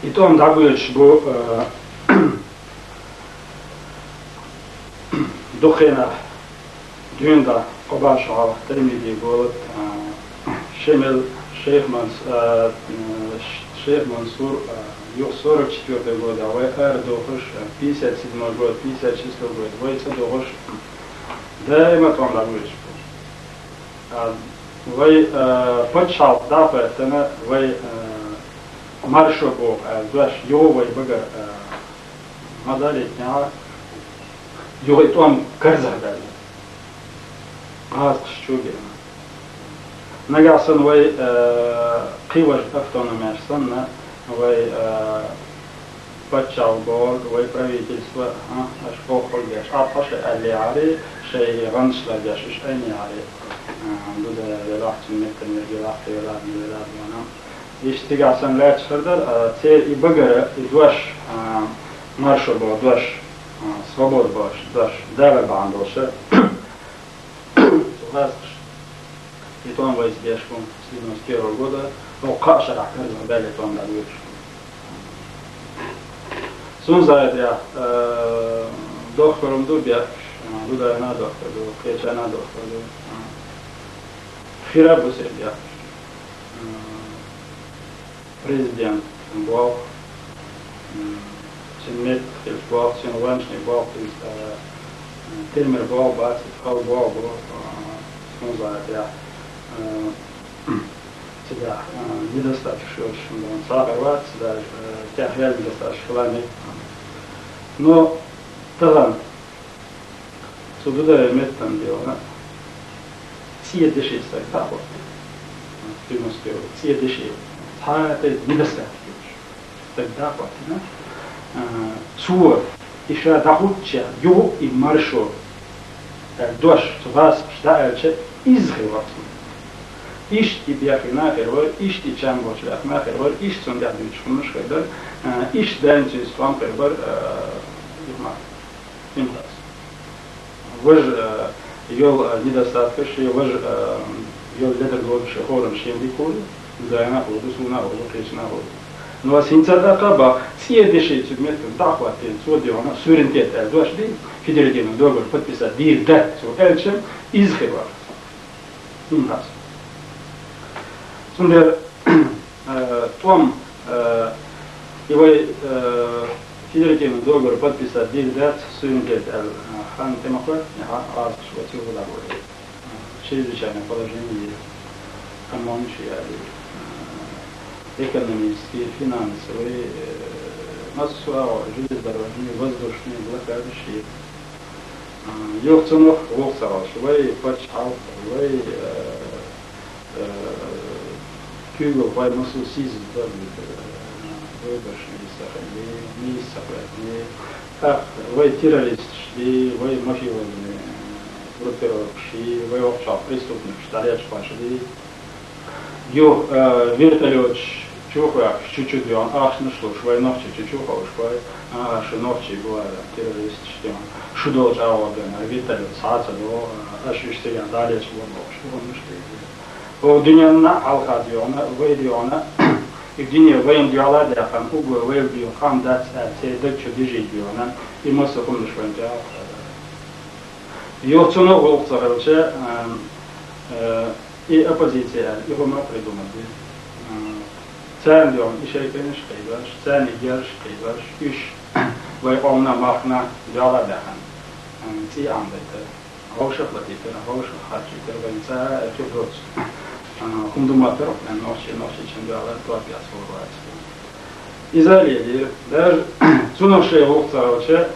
И то он добавит, bu Dukhena düğünde Qoban Şahı Tirmidhi bo'lib Şemel Şeyh Mansur 44 года, Вайхар Дохуш 57 год, 56 год, Вайца Дохуш дайма там добавит. Вай почал дапетена, вай маршобов, дуаш йовай бага мадалетня йой там карзадали. Газ шчуги. Нагасан вай қиваш автономияшсан, вай почал бол, вай правительство, аш похолгаш, апаше алиари, шей ганшлагаш, иш айниари. Burada relaxın mekanlar gelaxtı veladiyana. İştigasan la çıkardır. Te ibagara idvaş marşo bo, idvaş svobod boş, idvaş dava bandoşa. Soğazmış. И то он во избежку с 91 года, но каша ракарна бели то он дает. Сон за это доктором дубя, дуда на доктору, креча на доктору. Вчера был Сербия. Президент был, Сенмет был, Сенваншный был, Тельмер был, Бацит был, Смуза, себя недостаточно, он сахарват, даже тех реально недостаточно. Но талант, сюда имеет там дело. Все дыши так вот, приморские, все дыши, это недостаточно. Тогда вот, сур, еще дохудче, его и маршо, дождь, вас ждает изгибаться. İşti biyakına var, işti çam boşluğuna var, iş son yardım çıkmış kadar, iş dence İslam var, imkas. Var yol недостатка, var yol leder doğru şey horum şimdi kol, dayana oldu, suna oldu, kışına oldu. No sinçada kaba, siye deşe çıkmet, dağıtın, sodiyona, suverenitet elde, değil, federativno dogovor potpisat bir de, so elçem izhivar. Imkas. Sonra там его федеративный договор подписал Дильдат, суверенитет хан Тимофей, а схватил договор. Чрезвычайное положение экономические, экономические, финансовые, массовые, железнодорожные, воздушные, блокадные. Йохцунов волсовал, швей почал, швей Kügel bei Massusis выборочные сахали, не сахали, вы террористы, вы мафиозные группировки, вы общал преступник, штаряч пошли. Ё вертолет чухах чуть-чуть он ах нашло, швай ночи чуть-чуть швай, ночи была террорист, шудол жауден, вертолет саца до, ощущение далее чего он O dünyanın halka diyorlar, ve diyorlar, dünya ve diyorlar da kan, ugu ve diyor, kan da şeyde çödücü diyorlar, iması konuşunca. Yokçunu olursa, и оппозиция, его мы придумали. Sen diyor, işe geniş kıylar, sen geniş kıylar, iş ve onunla mahna diyorlar da kan, ti anlaydı. Hoşafla diyor, hoşaf hacıdır ve insan çok Хундуматоров, ночи чем делать, то опять сформуляция. Изолировали, даже цунавшие волкцароче,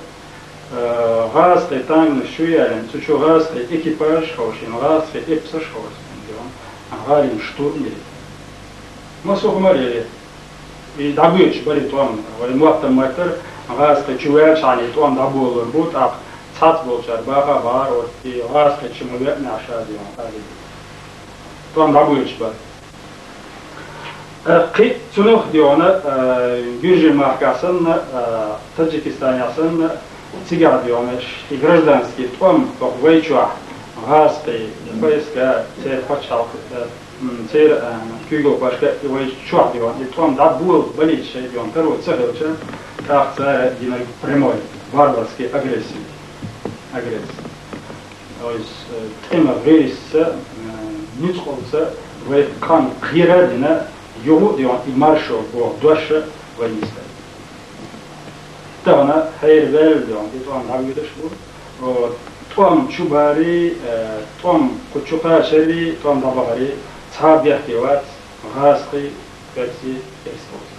гасты тайны шуялен, цучу гасты экипаж хаушин, гасты эпсаш хаушин, гарин штурмили. Мы сухмарили, и добычь были там, ваймуаттам майтер, гасты чуял шани, там добылыр бут, а цац болчар, баха бар, и гасты чему век наша дион, Там добычь бар. Қи цунух диона Гюржи маркасын, Таджикистанясын, Цигар дионаш, и гражданский том, как вейчуа, гаспей, поиска, те почал, سير كيلو başka ve çok diyor. Tam da bu böyle şey diyor. Pero çeşitli karakter yine primoy, barbarski, agresif. Agresif. O yüzden tema verirse, nüt olsa ve kan kıyredine yolu diyor. İmarşo bu doşa ve iste. Tavana hayır ver diyor. Tam da gidiş bu. O tam çubari, tam kuçuka şeri, tam da bahari. صحاب يحكي وات غاسقي كرسي كرسي